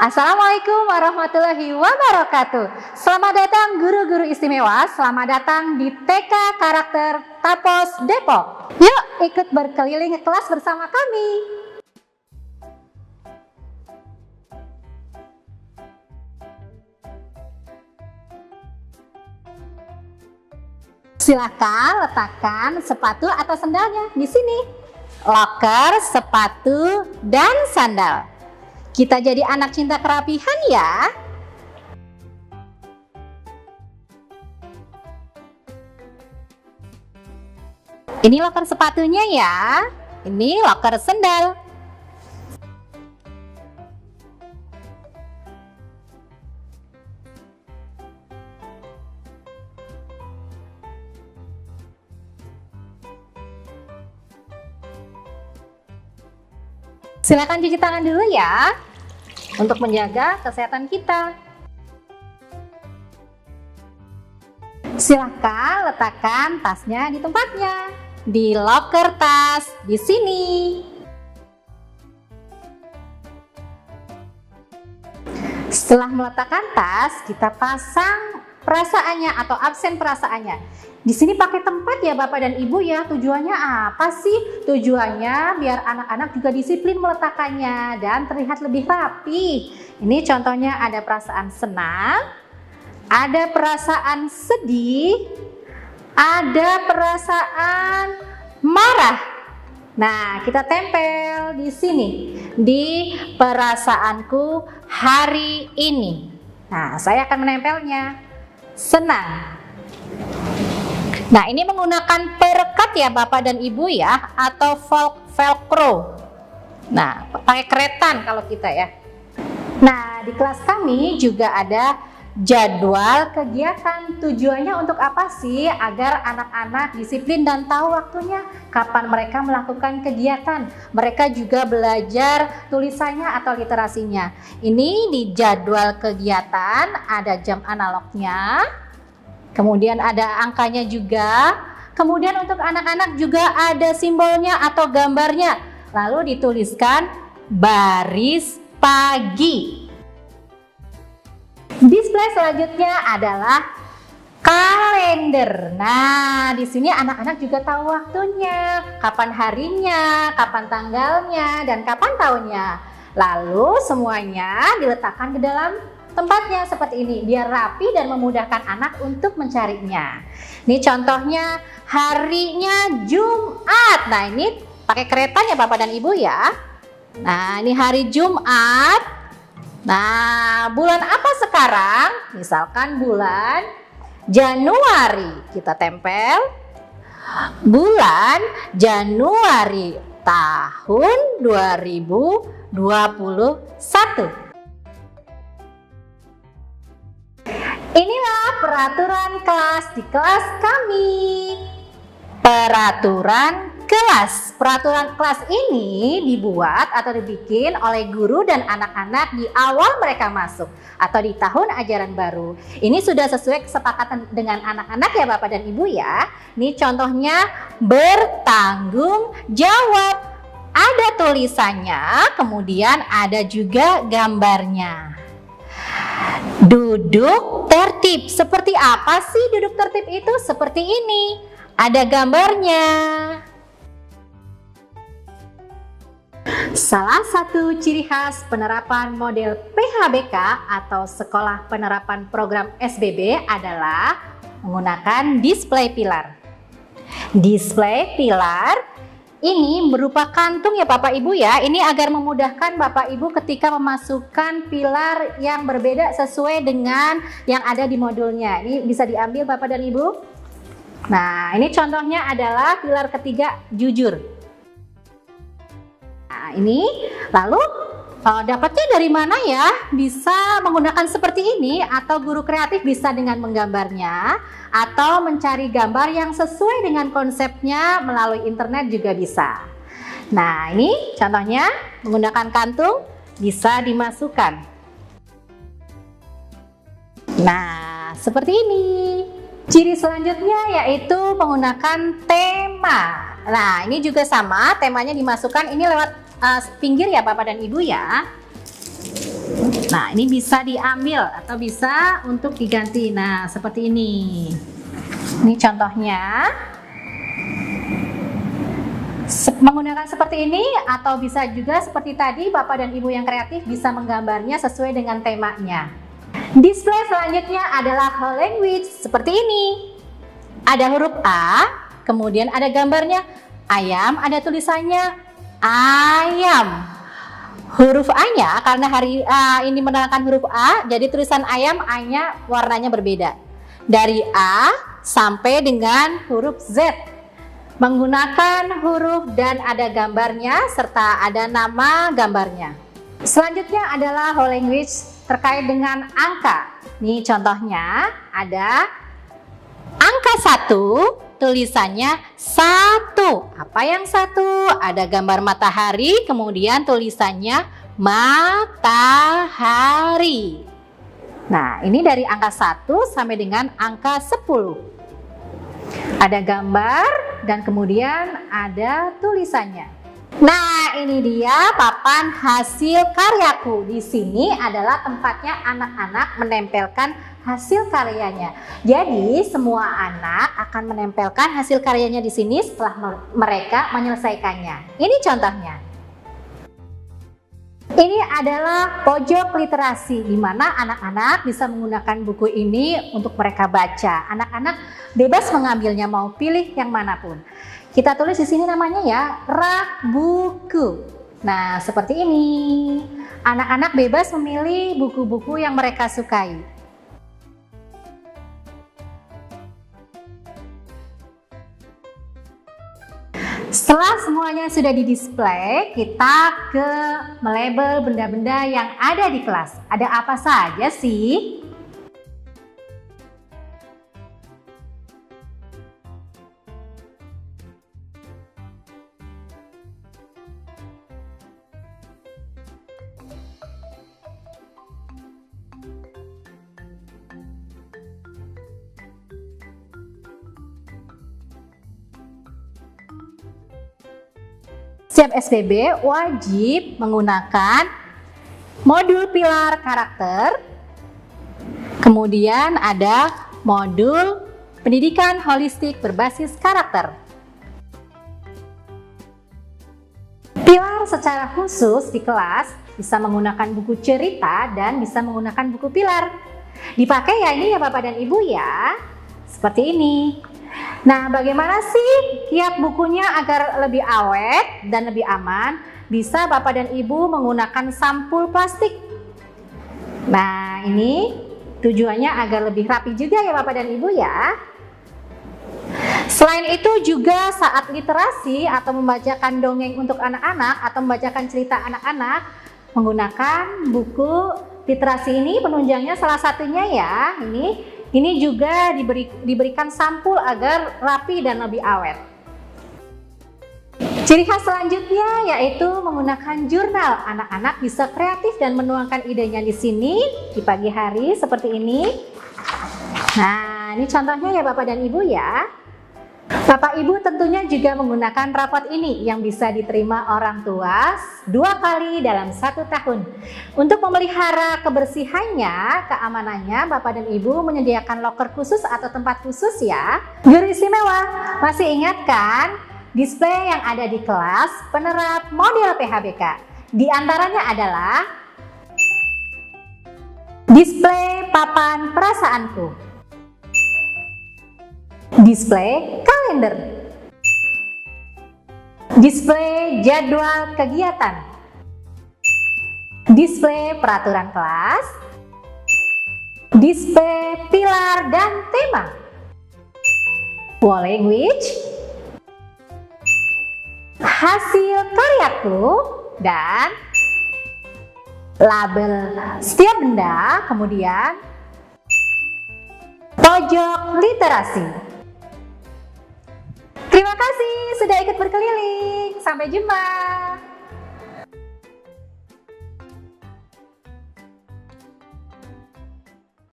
Assalamualaikum warahmatullahi wabarakatuh. Selamat datang guru-guru istimewa, selamat datang di TK Karakter Tapos Depok. Yuk ikut berkeliling kelas bersama kami. Silakan letakkan sepatu atau sandalnya di sini. Loker, sepatu, dan sandal. Kita jadi anak cinta kerapihan ya. Ini loker sepatunya ya. Ini loker sandal. Silakan cuci tangan dulu ya, untuk menjaga kesehatan kita. Silakan letakkan tasnya di tempatnya, di loker tas di sini. Setelah meletakkan tas, kita pasang perasaannya atau absen perasaannya. Di sini pakai tempat ya Bapak dan Ibu ya. Tujuannya apa sih? Tujuannya biar anak-anak juga disiplin meletakkannya dan terlihat lebih rapi. Ini contohnya ada perasaan senang, ada perasaan sedih, ada perasaan marah. Nah, kita tempel di sini, di perasaanku hari ini. Nah, saya akan menempelnya. Senang. Nah, ini menggunakan perekat ya Bapak dan Ibu ya, atau velcro. Nah, pakai keretan kalau kita ya. Nah, di kelas kami juga ada jadwal kegiatan. Tujuannya untuk apa sih? Agar anak-anak disiplin dan tahu waktunya kapan mereka melakukan kegiatan. Mereka juga belajar tulisannya atau literasinya. Ini di jadwal kegiatan ada jam analognya. Kemudian ada angkanya juga. Kemudian untuk anak-anak juga ada simbolnya atau gambarnya. Lalu dituliskan baris pagi. Display selanjutnya adalah kalender. Nah, di sini anak-anak juga tahu waktunya, kapan harinya, kapan tanggalnya, dan kapan tahunnya. Lalu semuanya diletakkan ke dalam tempatnya seperti ini, biar rapi dan memudahkan anak untuk mencarinya. Ini contohnya harinya Jumat. Nah, ini pakai keretan ya Bapak dan Ibu ya. Nah, ini hari Jumat. Nah, bulan apa sekarang? Misalkan bulan Januari. Kita tempel bulan Januari tahun 2021. Inilah peraturan kelas di kelas kami. Peraturan kelas. Peraturan kelas ini dibuat atau dibikin oleh guru dan anak-anak di awal mereka masuk atau di tahun ajaran baru. Ini sudah sesuai kesepakatan dengan anak-anak ya Bapak dan Ibu ya. Ini contohnya bertanggung jawab. Ada tulisannya, kemudian ada juga gambarnya. Duduk tertib. Seperti apa sih duduk tertib itu? Seperti ini. Ada gambarnya. Salah satu ciri khas penerapan model PHBK atau Sekolah Penerapan Program SBB adalah menggunakan display pilar. Display pilar ini berupa kantung ya Bapak Ibu ya. Ini agar memudahkan Bapak Ibu ketika memasukkan pilar yang berbeda sesuai dengan yang ada di modulnya. Ini bisa diambil Bapak dan Ibu. Nah, ini contohnya adalah pilar ketiga jujur. Nah, ini lalu dapatnya dari mana ya? Bisa menggunakan seperti ini atau guru kreatif bisa dengan menggambarnya atau mencari gambar yang sesuai dengan konsepnya melalui internet juga bisa. Nah, ini contohnya menggunakan kantung bisa dimasukkan. Nah, seperti ini. Ciri selanjutnya yaitu menggunakan tema. Nah, ini juga sama, temanya dimasukkan ini lewat pinggir ya Bapak dan Ibu ya. Nah, ini bisa diambil atau bisa untuk diganti. Nah, seperti ini. Ini contohnya. Menggunakan seperti ini atau bisa juga seperti tadi, Bapak dan Ibu yang kreatif bisa menggambarnya sesuai dengan temanya. Display selanjutnya adalah whole language seperti ini. Ada huruf A, kemudian ada gambarnya ayam, ada tulisannya ayam. Huruf A-nya, karena hari ini menerangkan huruf A, jadi tulisan ayam, A-nya warnanya berbeda. Dari A sampai dengan huruf Z. Menggunakan huruf dan ada gambarnya, serta ada nama gambarnya. Selanjutnya adalah whole language terkait dengan angka. Nih contohnya, ada angka 1. Tulisannya 1. Apa yang 1? Ada gambar matahari, kemudian tulisannya matahari. Nah, ini dari angka 1 sampai dengan angka 10. Ada gambar dan kemudian ada tulisannya. Nah, ini dia papan hasil karyaku. Di sini adalah tempatnya anak-anak menempelkan hasil karyanya. Jadi, semua anak akan menempelkan hasil karyanya di sini setelah mereka menyelesaikannya. Ini contohnya. Ini adalah pojok literasi, di mana anak-anak bisa menggunakan buku ini untuk mereka baca. Anak-anak bebas mengambilnya, mau pilih yang manapun. Kita tulis di sini namanya ya, rak buku. Nah, seperti ini. Anak-anak bebas memilih buku-buku yang mereka sukai. Setelah semuanya sudah di-display, kita ke melabel benda-benda yang ada di kelas. Ada apa saja sih? Setiap SPB wajib menggunakan modul pilar karakter, kemudian ada modul pendidikan holistik berbasis karakter. Pilar secara khusus di kelas bisa menggunakan buku cerita dan bisa menggunakan buku pilar. Dipakai ya ini ya Bapak dan Ibu ya, seperti ini. Nah, bagaimana sih kiat bukunya agar lebih awet dan lebih aman? Bisa Bapak dan Ibu menggunakan sampul plastik. Nah, ini tujuannya agar lebih rapi juga ya Bapak dan Ibu ya. Selain itu juga saat literasi atau membacakan dongeng untuk anak-anak atau membacakan cerita anak-anak, menggunakan buku literasi ini penunjangnya salah satunya ya, ini juga diberikan sampul agar rapi dan lebih awet. Ciri khas selanjutnya yaitu menggunakan jurnal. Anak-anak bisa kreatif dan menuangkan idenya di sini di pagi hari seperti ini. Nah, ini contohnya ya Bapak dan Ibu ya. Bapak Ibu tentunya juga menggunakan rapot ini yang bisa diterima orang tua 2 kali dalam 1 tahun. Untuk memelihara kebersihannya, keamanannya, Bapak dan Ibu menyediakan loker khusus atau tempat khusus ya. Guru istimewa, masih ingat kan display yang ada di kelas penerap model PHBK? Di antaranya adalah display papan perasaanku, display kalender, display jadwal kegiatan, display peraturan kelas, display pilar dan tema, whole language, hasil karyaku, dan label setiap benda, kemudian pojok literasi. Terima kasih sudah ikut berkeliling. Sampai jumpa.